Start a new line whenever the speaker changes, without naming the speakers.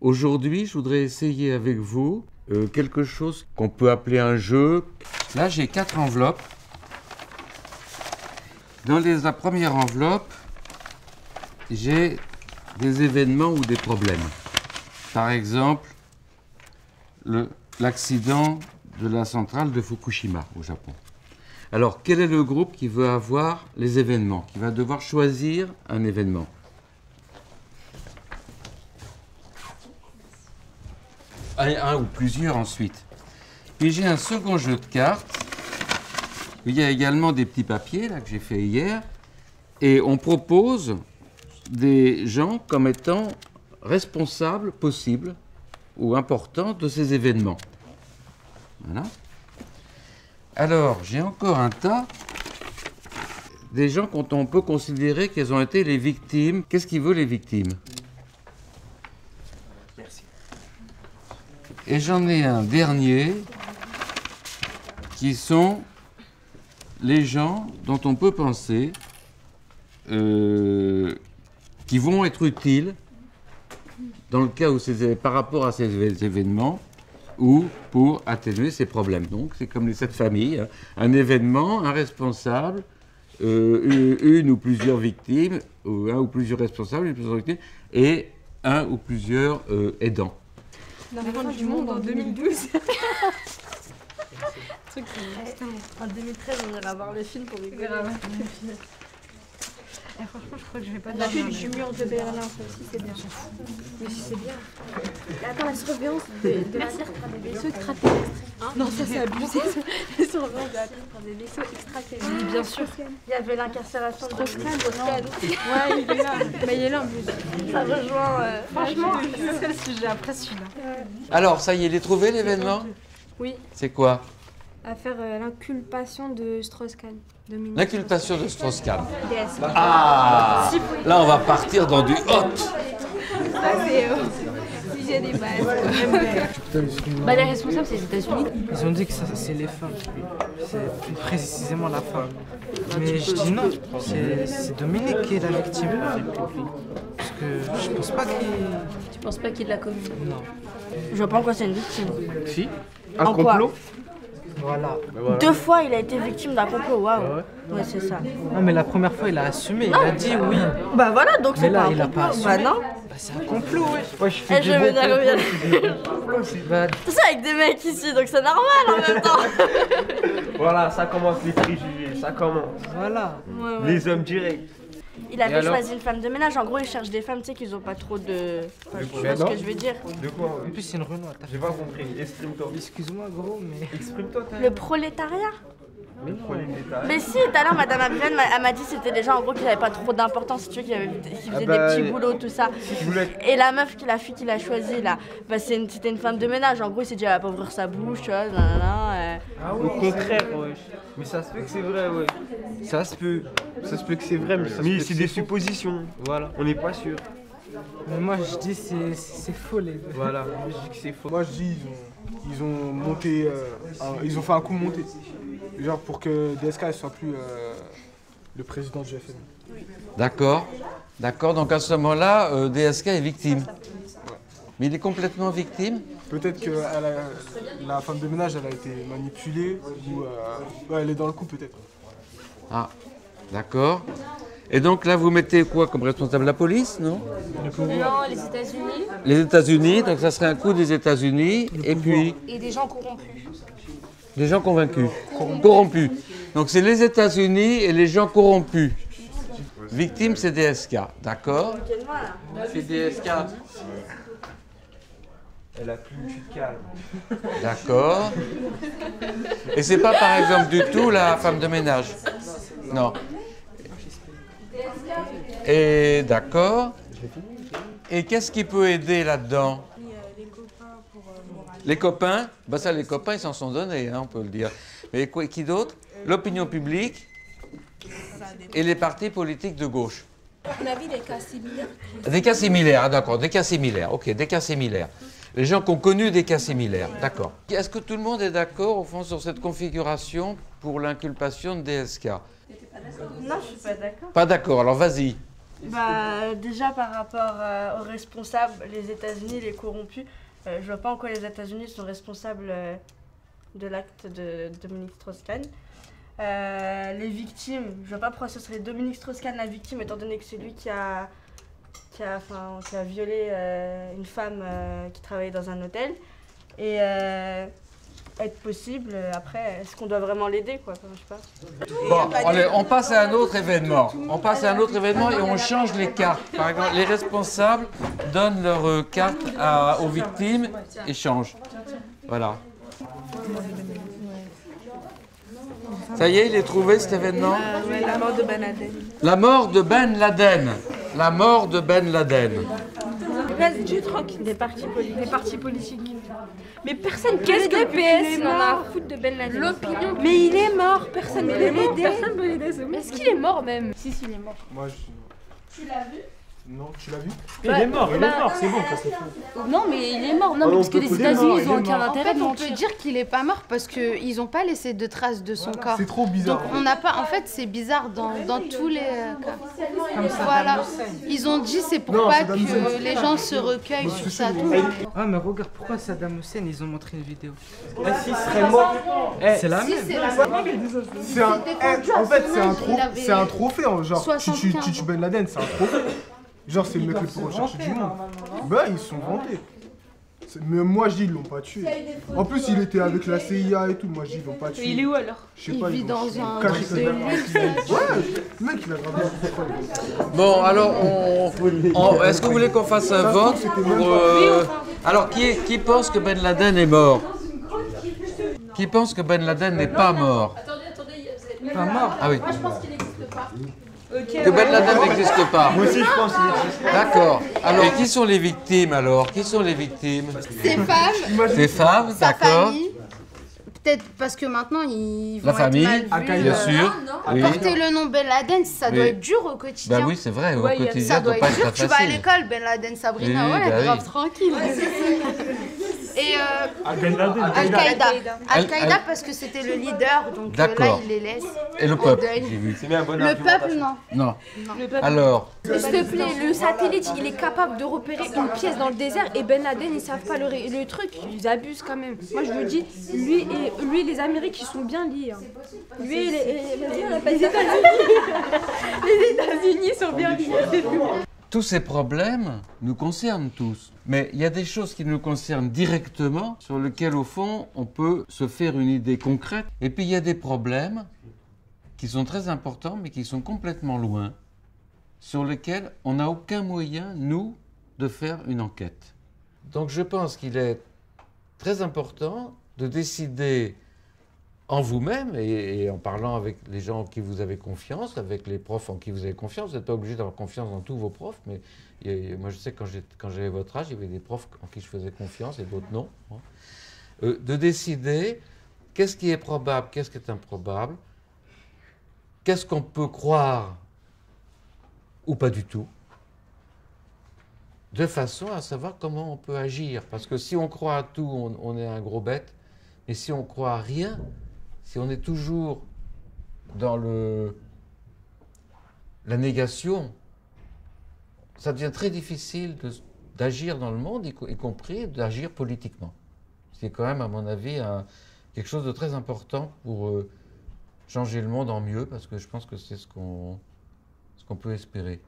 Aujourd'hui, je voudrais essayer avec vous quelque chose qu'on peut appeler un jeu. Là, j'ai 4 enveloppes. Dans la première enveloppe, j'ai des événements ou des problèmes. Par exemple, l'accident de la centrale de Fukushima au Japon. Alors, quel est le groupe qui veut avoir les événements, qui va devoir choisir un événement? Un ou plusieurs ensuite. Puis j'ai un second jeu de cartes. Il y a également des petits papiers là, que j'ai fait hier. Et on propose des gens comme étant responsables possibles ou importants de ces événements. Voilà. Alors, j'ai encore un tas des gens quand on peut considérer qu'elles ont été les victimes. Qu'est-ce qui veut les victimes?
Merci.
Et j'en ai un dernier qui sont les gens dont on peut penser qui vont être utiles dans le cas où c'est par rapport à ces événements ou pour atténuer ces problèmes. Donc c'est comme les 7 familles, hein. Un événement, un responsable, une ou plusieurs victimes, ou un ou plusieurs responsables, une ou plusieurs victimes, et un ou plusieurs aidants.
La fin du monde en 2012.
En 2013, on ira voir le film pour rigoler.
Franchement, je crois que je vais pas
La
dormir.
pub du mur de Berlin, ça aussi, c'est bien. Mais si c'est bien. Attends, la surveillance de la Terre par des vaisseaux extraterrestres. Non, ça c'est abusé. La surveillance de la Terre par des vaisseaux extraterrestres.
Oui, bien sûr.
Il y avait l'incarcération de Strauss-Kahn.
Ouais, il est là. Bah, il est là en plus.
Ça rejoint.
Franchement, c'est le sujet après celui-là.
Alors, ça y est, il est trouvé l'événement?
Oui,
C'est quoi?
à faire l'inculpation de Strauss-Kahn.
L'inculpation de Strauss-Kahn.
DSK.
Ah! Là, on va partir dans du hot.
Ça c'est sujet des bases. Bah, les responsables, c'est les États-Unis.
Ils ont dit que ça, c'est les femmes. C'est plus précisément la femme. Mais je dis non, c'est Dominique qui est la victime. Parce que je pense pas qu'il...
Tu penses pas qu'il l'a commis?
Non.
Je vois pas en quoi c'est une victime.
Si.
Un complot?
Voilà.
2 fois, il a été victime d'un complot, waouh. Ouais, c'est ça.
Non mais la première fois il a assumé, il a dit oui.
Bah voilà, donc
Mais
c'est
là,
pas un
il a
complot.
pas assumé.
Bah non.
Bah c'est un complot, ouais. Ouais, je
Eh,
fais
je
des
vais
bons
dire
complots. Bah,
Tout ça avec des mecs ici, donc c'est normal en même temps.
Voilà, ça commence les préjugés, ça commence.
voilà.
Ouais, ouais.
Les hommes directs.
Il avait
alors
choisi une femme de ménage. En gros, il cherche des femmes, tu sais, qu'ils ont pas trop de. Enfin, tu
Mais
vois ce
non.
que je veux dire.
De quoi?
En plus c'est une Renoir.
J'ai pas compris, exprime-toi.
Excuse-moi gros mais...
Exprime-toi, t'as
Le prolétariat.
le problème détail.
Mais si, tout à l'heure, Madame Abrienne elle m'a dit que c'était des gens en gros qui n'avaient pas trop d'importance, si tu veux, qui faisaient
bah,
des petits boulots, tout ça.
Si tu voulais...
Et la meuf, la fille qu'il a choisie là, bah, c'était une femme de ménage. En gros, il s'est dit, elle va pas ouvrir sa bouche, tu vois, nanana.
Au contraire, ouais. Mais ça se peut que c'est vrai, ouais. Ça se peut que c'est vrai, mais ça se peut que c'est des
faux.
suppositions.
Voilà.
On n'est pas sûr.
Mais moi je dis c'est faux les deux.
Voilà, moi je dis que c'est faux.
Moi je dis ils ont monté, ils ont fait un coup monté. Genre pour que DSK ne soit plus le président du FMI.
D'accord. D'accord. Donc à ce moment-là, DSK est victime. Mais il est complètement victime?
Peut-être que la femme de ménage elle a été manipulée ou ouais, elle est dans le coup peut-être.
Ah, d'accord. Et donc là, vous mettez quoi comme responsable? La police, non?
Non, les États-Unis
Les États-Unis, donc ça serait un coup des États-Unis, et puis
et des gens corrompus.
des gens convaincus, corrompus. Donc c'est les États-Unis et les gens corrompus. Victime, c'est DSK, d'accord? C'est DSK,
Elle a plus le cul de calme.
d'accord. Et c'est pas par exemple du tout la femme de ménage? Non. Et d'accord. Et qu'est-ce qui peut aider là-dedans? Les copains, bah ça, les copains, ils s'en sont donnés, hein, on peut le dire. Mais quoi, qui d'autre? L'opinion publique et les partis politiques de gauche.
On a vu des cas similaires.
Des cas similaires, ah, d'accord, des cas similaires, ok, des cas similaires. Les gens qui ont connu des cas similaires, d'accord. Est-ce que tout le monde est d'accord, au fond, sur cette configuration pour l'inculpation de DSK?
Non, je suis pas d'accord.
Pas d'accord, alors vas-y.
Bah, déjà par rapport aux responsables, les États-Unis, les corrompus, je vois pas en quoi les États-Unis sont responsables de l'acte de Dominique Strauss-Kahn. Les victimes, je vois pas pourquoi ce serait Dominique Strauss-Kahn la victime, étant donné que c'est lui qui a violé une femme qui travaillait dans un hôtel. Et être possible, après, est-ce qu'on doit vraiment l'aider, quoi, enfin, je sais pas.
Bon, allez, on passe à un autre événement. On passe à un autre événement et on change les cartes. Par exemple, les responsables donnent leurs cartes aux victimes et changent. Voilà. Ça y est, il est trouvé cet événement?
Ouais, la mort de Ben Laden.
La mort de Ben Laden. La mort de Ben Laden.
Reste tranquille.
Des partis politiques.
Mais personne, qu'est-ce que PS en a à foutre de Ben Laden? L'opinion. Mais il est mort, personne ne peut l'aider.
Personne peut l'aider, c'est bon.
Est-ce qu'il est mort même?
Si, il est mort.
Moi, je...
Tu l'as vu?
Non, tu l'as vu?
Il est mort, c'est bon, ça c'est tout.
Non, mais il est mort. Non,
Oh,
mais parce que
on
les
peut
États-Unis,
dire,
ils ont
il est
aucun
mort.
intérêt de
On
mentir.
peut dire qu'il est pas mort parce qu'ils n'ont pas laissé de traces de son corps.
C'est trop bizarre.
Donc on n'a pas, en fait c'est bizarre dans tous les cas.
Comme ça,
Voilà, ils ont dit c'est pour
Non,
pas
Saddam Hussein.
que les gens se recueillent sur ça.
Ah, mais regarde, pourquoi Saddam Hussein, ils ont montré une vidéo?
S'il serait mort,
C'est la
Si
même.
c'est la
C'est un...
défendu
en
à
fait,
son
c'est un,
âge, il avait
c'est un trophée, hein, genre, tu
75
tues Ben Laden, c'est un trophée. Genre, c'est le mec le plus recherché du monde. Bah, ils sont vantés. Mais moi, je dis, ils l'ont pas tué. En plus, il était avec la CIA et tout. Moi, je dis, ils l'ont pas tué.
Il est où alors?
Je sais
Il
pas,
vit
ils
dans
l'ont
un
caché
truc de luxe.
Ouais, le mec, il a grave.
Bon, alors, est-ce que vous voulez qu'on fasse un vote pour, alors, qui pense que Ben Laden est mort? Qui pense que Ben Laden n'est pas mort?
Attendez.
Pas mort.
Ah oui.
Moi, je pense qu'il n'existe pas.
Que Ben Laden n'existe pas.
moi aussi je pense qu'il existe.
D'accord. Alors, et qui sont les victimes alors? Qui sont les victimes?
Ces femmes,
Ces femmes,
sa
d'accord.
famille, peut-être parce que maintenant ils vont
La famille,
être mal vus.
bien sûr. Oui.
Porter le nom Ben Laden, ça doit
Oui.
être dur au quotidien.
Bah oui, c'est vrai, au
Ouais,
quotidien,
Ça
ça
doit
doit pas
être dur,
être
tu
très
vas à
facile.
l'école, Ben Laden, Sabrina,
Oui,
ouais,
bah
grave
oui.
tranquille. Et
Ben Laden.
Al-Qaïda. Al-Qaïda
Al-
parce que c'était le leader, donc là
D'accord.
il les laisse.
Et le
au
peuple,
deuil.
j'ai vu.
C'est bien un bon
Le peuple, non.
Non. Alors,
S'il te plaît, le satellite, il est capable de repérer une pièce dans le désert et Ben Laden, ils savent pas le truc. Ils abusent quand même. Moi, je vous dis, lui et les Amériques, ils sont bien liés. Hein. Lui et les États-Unis sont bien liés.
tous ces problèmes nous concernent tous. Mais il y a des choses qui nous concernent directement, sur lesquelles, au fond, on peut se faire une idée concrète. Et puis, il y a des problèmes qui sont très importants, mais qui sont complètement loin, sur lesquels on n'a aucun moyen, nous, de faire une enquête. Donc, je pense qu'il est très important de décider en vous-même et en parlant avec les gens en qui vous avez confiance, avec les profs en qui vous avez confiance. Vous n'êtes pas obligé d'avoir confiance dans tous vos profs, mais moi je sais que quand j'avais votre âge, il y avait des profs en qui je faisais confiance et d'autres non. De décider qu'est-ce qui est probable, qu'est-ce qui est improbable, qu'est-ce qu'on peut croire ou pas du tout, de façon à savoir comment on peut agir. Parce que si on croit à tout, on est un gros bête, et si on croit à rien, si on est toujours dans la négation, ça devient très difficile d'agir dans le monde, y compris d'agir politiquement. C'est quand même, à mon avis, quelque chose de très important pour changer le monde en mieux, parce que je pense que c'est ce qu'on peut espérer.